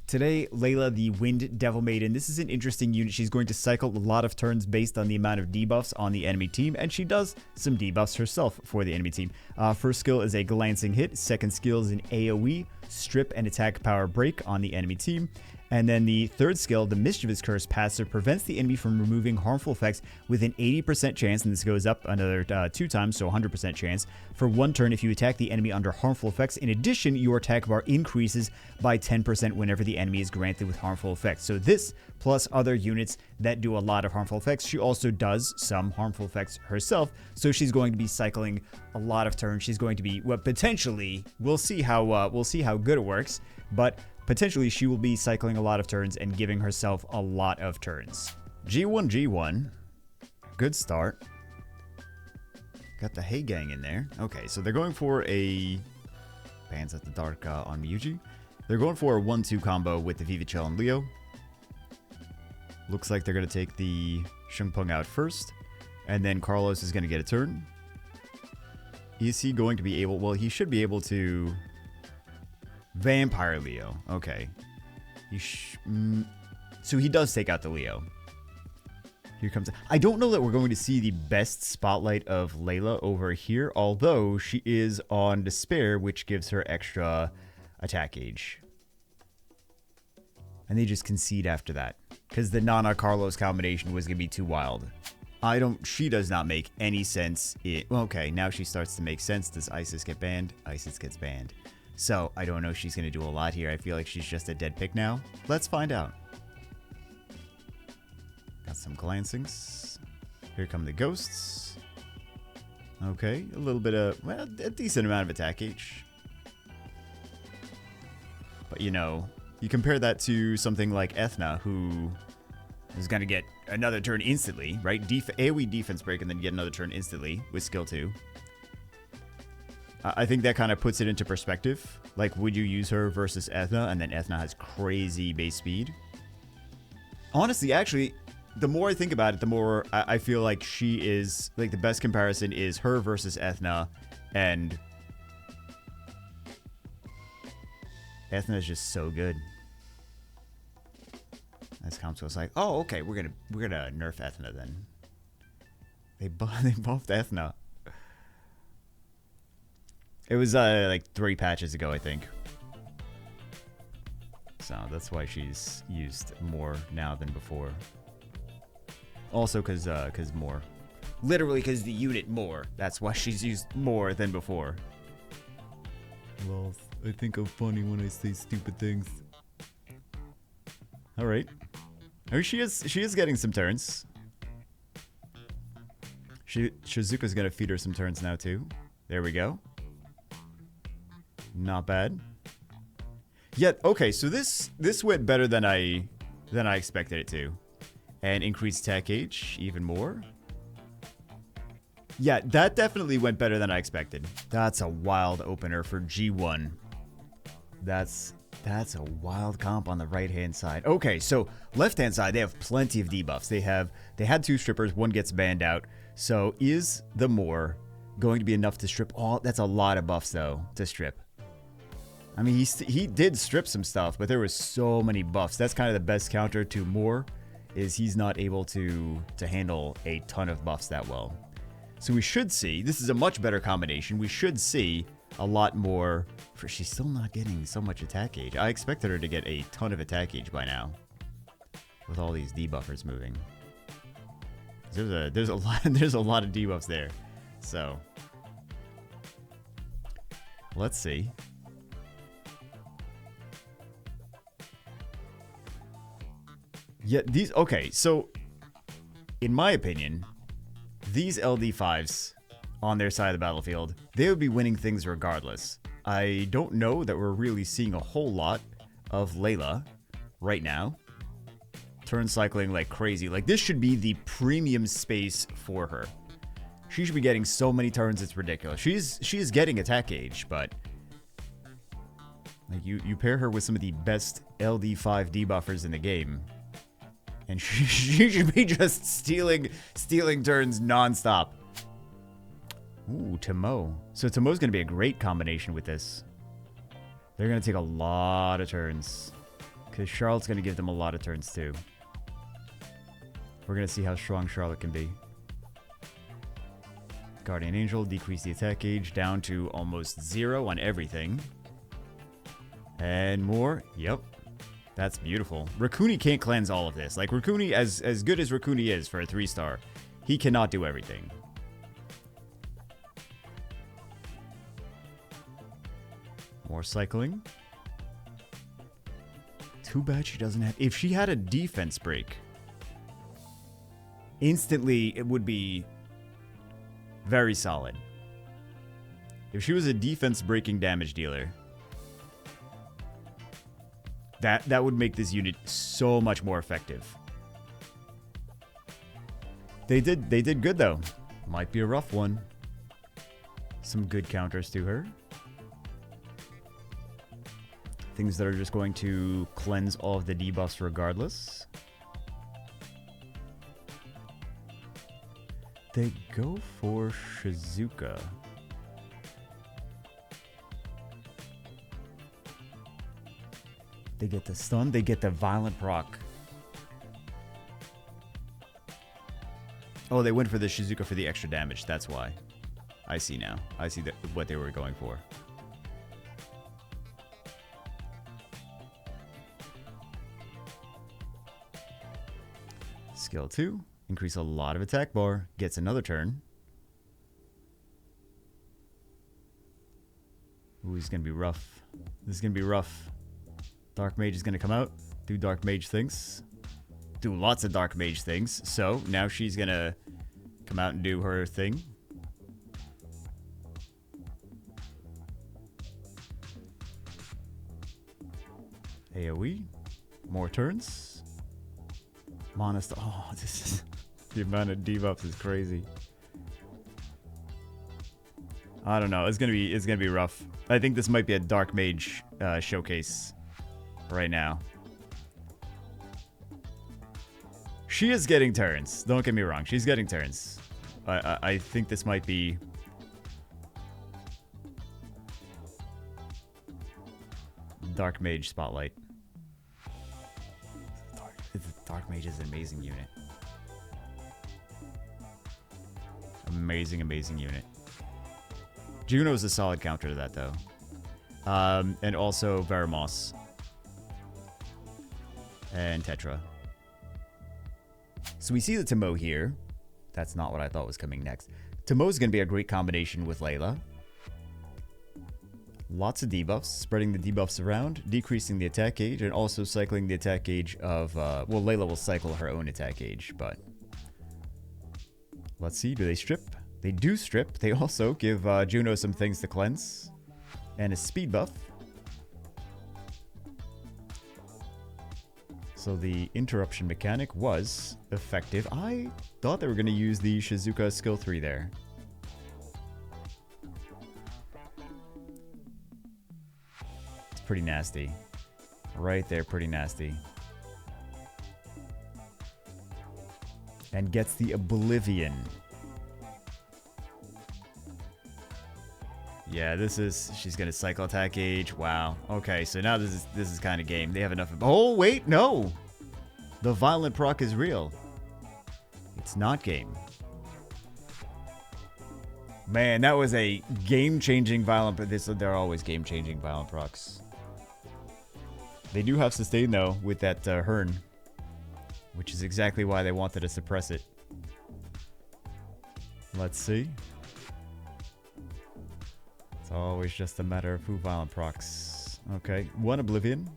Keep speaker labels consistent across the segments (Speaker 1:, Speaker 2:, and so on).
Speaker 1: Today, Layla, the Wind Devil Maiden. This is an interesting unit. She's going to cycle a lot of turns based on the amount of debuffs on the enemy team, and she does some debuffs herself for the enemy team. First skill is a glancing hit. Second skill is an AoE, strip and attack power break on the enemy team. And then the third skill, the Mischievous Curse passive, prevents the enemy from removing harmful effects with an 80% chance, and this goes up another 2 times, so 100% chance, for 1 turn if you attack the enemy under harmful effects. In addition, your attack bar increases by 10% whenever the enemy is granted with harmful effects. So this, plus other units that do a lot of harmful effects. She also does some harmful effects herself, so she's going to be cycling a lot of turns. She's going to be, well, potentially, we'll see how good it works, but potentially, she will be cycling a lot of turns and giving herself a lot of turns. G1, G1. Good start. Got the Hey Gang in there. Okay, so they're going for a... Bands at the Dark on Miyuji. They're going for a 1-2 combo with the Vivichel and Leo. Looks like they're going to take the Shungpung out first. And then Carlos is going to get a turn. Is he going to be able... Well, he should be able to... Vampire Leo. Okay. So he does take out the Leo. Here comes... I don't know that we're going to see the best spotlight of Layla over here, although she is on Despair, which gives her extra attack gauge. And they just concede after that, because the Nana-Carlos combination was going to be too wild. She does not make any sense. Well, okay, now she starts to make sense. Does Isis get banned? Isis gets banned. So, I don't know if she's going to do a lot here. I feel like she's just a dead pick now. Let's find out. Got some glancings. Here come the ghosts. Okay, a little bit of, well, a decent amount of attack gauge. But, you know, you compare that to something like Ethna, who is going to get another turn instantly, right? AoE defense break and then get another turn instantly with skill 2. I think that kind of puts it into perspective. Like, would you use her versus Ethna? And then Ethna has crazy base speed. Honestly, actually, the more I think about it, the more I feel like she is... Like, the best comparison is her versus Ethna. And Ethna is just so good. As Comsco's like, oh, okay, we're gonna nerf Ethna then. They buffed Ethna. It was like 3 patches ago, I think. So that's why she's used more now than before. Also because more. Literally because the unit more. That's why she's used more than before. Well, I think I'm funny when I say stupid things. Alright. Oh, she is getting some turns. Shizuka's gonna feed her some turns now too. There we go. Not bad. Yet, okay, so this went better than I expected it to. And increased attack gauge even more. Yeah, that definitely went better than I expected. That's a wild opener for G1. That's a wild comp on the right-hand side. Okay, so left-hand side, they have plenty of debuffs. They had 2 strippers, 1 gets banned out. So is the more going to be enough to strip all? That's a lot of buffs, though, to strip. I mean, he did strip some stuff, but there was so many buffs. That's kind of the best counter to more, is he's not able to handle a ton of buffs that well. So we should see, this is a much better combination. We should see a lot more, for she's still not getting so much attack gauge. I expected her to get a ton of attack gauge by now, with all these debuffers moving. There's a lot of debuffs there. So let's see. Yeah, okay, so in my opinion, these LD5s on their side of the battlefield, they would be winning things regardless. I don't know that we're really seeing a whole lot of Layla right now. Turn cycling like crazy. Like, this should be the premium space for her. She should be getting so many turns, it's ridiculous. She is getting attack gauge, but like you pair her with some of the best LD5 debuffers in the game, and she should be just stealing turns nonstop. Ooh, Timo. So Timo's going to be a great combination with this. They're going to take a lot of turns. Because Charlotte's going to give them a lot of turns too. We're going to see how strong Charlotte can be. Guardian Angel, decrease the attack gauge down to almost 0 on everything. And more. Yep. That's beautiful. Rakuni can't cleanse all of this. Like, Rakuni, as good as Rakuni is for a 3-star, he cannot do everything. More cycling. Too bad she doesn't have... If she had a defense break, instantly it would be very solid. If she was a defense breaking damage dealer, that would make this unit so much more effective. They did good though. Might be a rough one. Some good counters to her. Things that are just going to cleanse all of the debuffs regardless. They go for Shizuka. They get the stun, they get the violent proc. Oh, they went for the Shizuka for the extra damage, that's why. I see now. I see what they were going for. Skill 2, increase a lot of attack bar, gets another turn. Ooh, this is going to be rough. This is going to be rough. Dark Mage is going to come out, do Dark Mage things. Do lots of Dark Mage things. So, now she's going to come out and do her thing. AoE. More turns. Monast. Oh, this is... the amount of debuffs is crazy. I don't know. It's gonna be rough. I think this might be a Dark Mage showcase right now. She is getting turns. Don't get me wrong. She's getting turns. I think this might be... Dark Mage Spotlight. Dark Mage is an amazing unit. Amazing, amazing unit. Juno is a solid counter to that, though. And also Veramos. And Tetra. So we see the Tomo here. That's not what I thought was coming next. Tomo is going to be a great combination with LAYLA. Lots of debuffs, spreading the debuffs around, decreasing the attack gauge, and also cycling the attack gauge of... well, LAYLA will cycle her own attack gauge, but... Let's see, do they strip? They do strip. They also give Juno some things to cleanse. And a speed buff. So the interruption mechanic was effective. I thought they were going to use the Shizuka skill 3 there. Pretty nasty. Right there, pretty nasty. And gets the Oblivion. Yeah, this is... She's gonna cycle attack gauge. Wow. Okay, so now this is kind of game. They have enough of... Oh, wait, no! The violent proc is real. It's not game. Man, that was a game-changing violent... But they're always game-changing violent procs. They do have sustain, though, with that Hearn. Which is exactly why they wanted to suppress it. Let's see. It's always just a matter of who violent procs. Okay, 1 Oblivion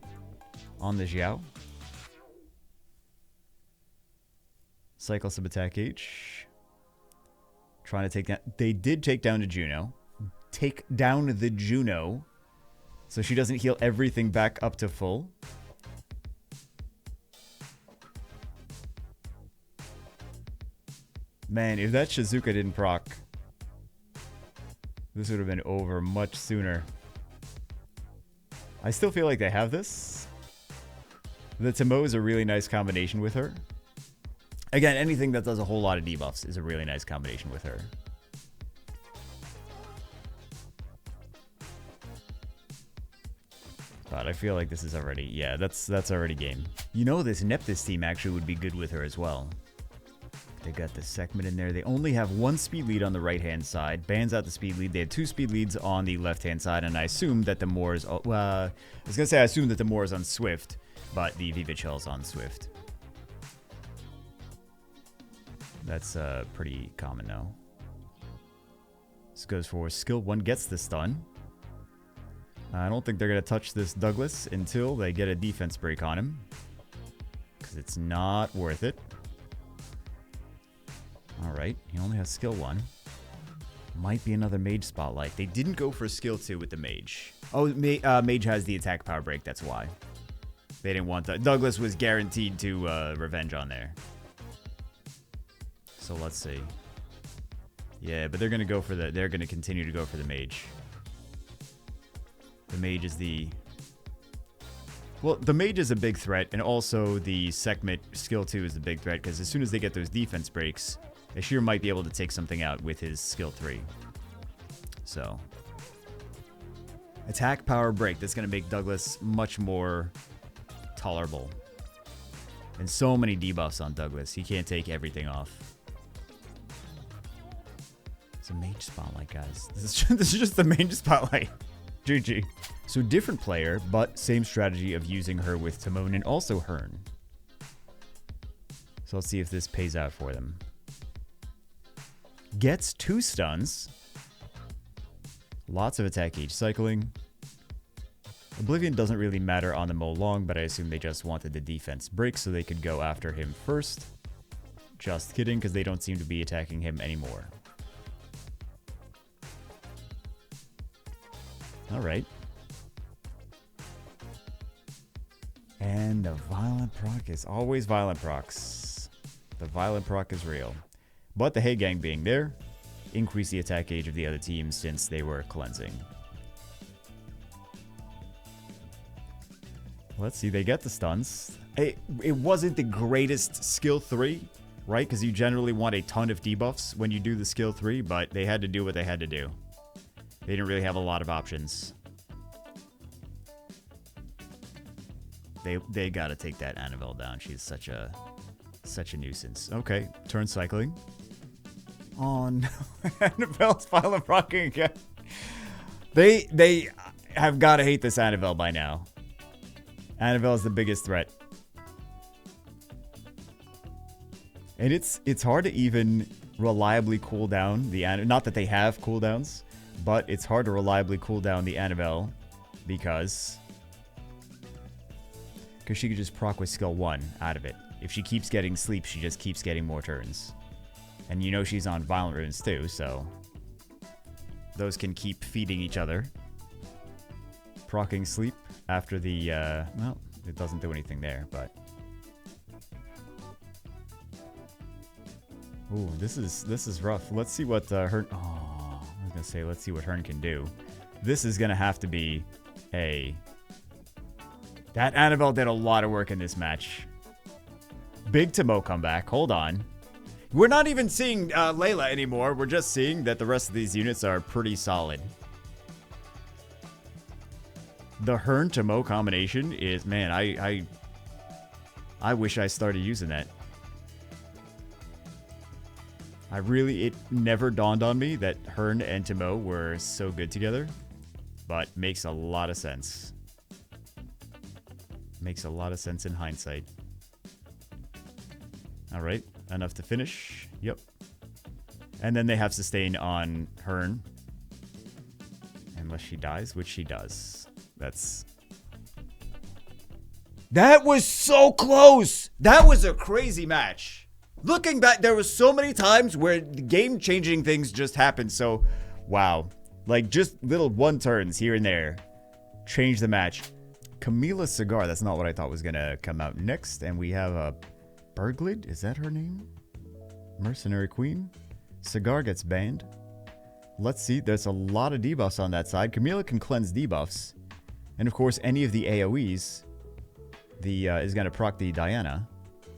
Speaker 1: on the Xiao. Cycle some attack gauge. Trying to take down... They did take down the Juno. Take down the Juno. So she doesn't heal everything back up to full. Man, if that Shizuka didn't proc, this would have been over much sooner. I still feel like they have this. The Tomo is a really nice combination with her. Again, anything that does a whole lot of debuffs is a really nice combination with her. But I feel like this is already, yeah, that's already game. You know, this Neptus team actually would be good with her as well. They got the segment in there. They only have 1 speed lead on the right-hand side. Bans out the speed lead. They have 2 speed leads on the left-hand side, and I assume that the Moors, I was gonna say I assume that the Moor is on Swift, but the Vivichel is on Swift. That's pretty common now. This goes for skill 1 gets the stun. I don't think they're going to touch this Douglas until they get a defense break on him. Because it's not worth it. Alright, he only has skill 1. Might be another mage spotlight. They didn't go for skill 2 with the mage. Oh, mage has the attack power break, that's why. They didn't want that. Douglas was guaranteed to revenge on there. So let's see. Yeah, but they're going to go for they're going to continue to go for the mage. The mage is the... Well, the mage is a big threat, and also the Sekhmet skill 2 is the big threat, because as soon as they get those defense breaks, Ashir might be able to take something out with his skill 3. So... Attack power break. That's going to make Douglas much more tolerable. And so many debuffs on Douglas. He can't take everything off. It's a mage spotlight, guys. This is just the mage spotlight. GG. So different player, but same strategy of using her with Timon and also Hearn. So let's see if this pays out for them. Gets 2 stuns. Lots of attack gauge cycling. Oblivion doesn't really matter on the Mo Long, but I assume they just wanted the defense break so they could go after him first. Just kidding, because they don't seem to be attacking him anymore. Alright. And the violent proc is always violent procs. The violent proc is real. But the Hay Gang being there, increase the attack gauge of the other team since they were cleansing. Let's see, they get the stuns. It wasn't the greatest skill 3, right? Because you generally want a ton of debuffs when you do the skill 3, but they had to do what they had to do. They didn't really have a lot of options. They gotta take that Annabelle down. She's such a nuisance. Okay, turn cycling. Oh no, Annabelle's violent procking again. They have gotta hate this Annabelle by now. Annabelle's the biggest threat. And it's hard to even reliably cool down the not that they have cooldowns. But it's hard to reliably cool down the Annabelle because she could just proc with skill 1 out of it. If she keeps getting sleep, she just keeps getting more turns. And you know she's on violent runes too, so those can keep feeding each other. Procking sleep after the, well, it doesn't do anything there, but... Ooh, this is rough. Let's see what her... Oh. I was gonna say, let's see what Hearn can do. This is gonna have to be a... That Annabelle did a lot of work in this match. Big Timo comeback. Hold on. We're not even seeing LAYLA anymore. We're just seeing that the rest of these units are pretty solid. The Hearn Timo combination is... Man, I wish I started using that. It never dawned on me that Hearn and Timo were so good together, but makes a lot of sense. Makes a lot of sense in hindsight. Alright, enough to finish. Yep. And then they have sustain on Hearn. Unless she dies, which she does. That was so close! That was a crazy match! Looking back, there was so many times where game-changing things just happened, so wow. Like, just little one turns here and there. Change the match. Camila Cigar, that's not what I thought was gonna come out next. And we have a Berglid, is that her name? Mercenary Queen. Cigar gets banned. Let's see, there's a lot of debuffs on that side. Camila can cleanse debuffs. And of course, any of the AoEs is gonna proc the Diana.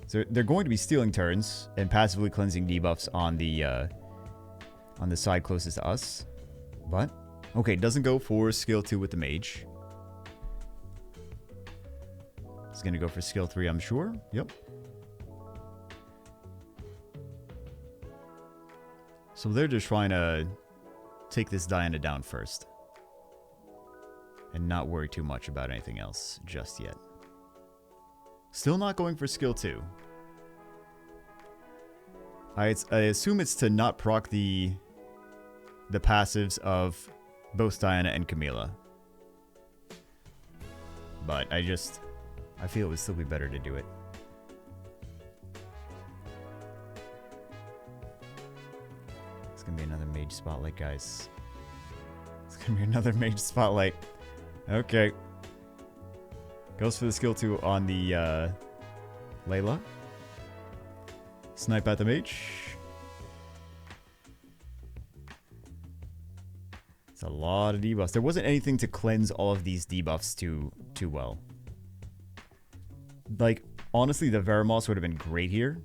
Speaker 1: So they're going to be stealing turns and passively cleansing debuffs on the side closest to us. But, okay, doesn't go for skill 2 with the mage. going to go for skill 3, I'm sure. Yep. So they're just trying to take this Diana down first. And not worry too much about anything else just yet. Still not going for skill 2. I assume it's to not proc the passives of both Diana and Camila. But I feel it would still be better to do it. It's gonna be another mage spotlight, guys. It's gonna be another mage spotlight. Okay. Goes for the skill 2 on the LAYLA. Snipe at the mage. It's a lot of debuffs. There wasn't anything to cleanse all of these debuffs too well. Like, honestly, the Veramos would have been great here.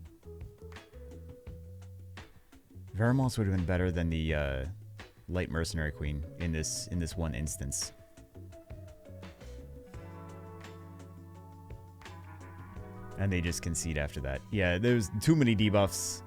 Speaker 1: Veramos would have been better than the Light Mercenary Queen in this one instance. And they just concede after that. Yeah, there's too many debuffs.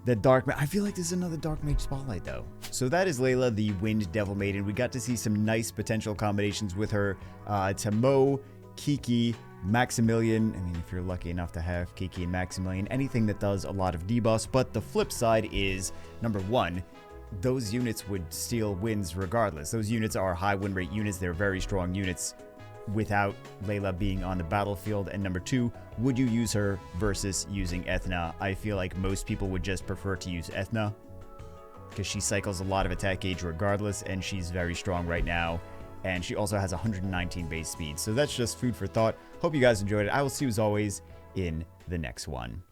Speaker 1: The Dark Mage. I feel like this is another Dark Mage spotlight, though. So that is LAYLA, the Wind Devil Maiden. We got to see some nice potential combinations with her. Tamo, Kiki, Maximilian. I mean, if you're lucky enough to have Kiki and Maximilian, anything that does a lot of debuffs. But the flip side is, number one, those units would steal wins regardless. Those units are high win rate units. They're very strong units without LAYLA being on the battlefield. And number two, would you use her versus using Ethna? I feel like most people would just prefer to use Ethna because she cycles a lot of attack gauge regardless, and she's very strong right now. And she also has 119 base speed. So that's just food for thought. Hope you guys enjoyed it. I will see you as always in the next one.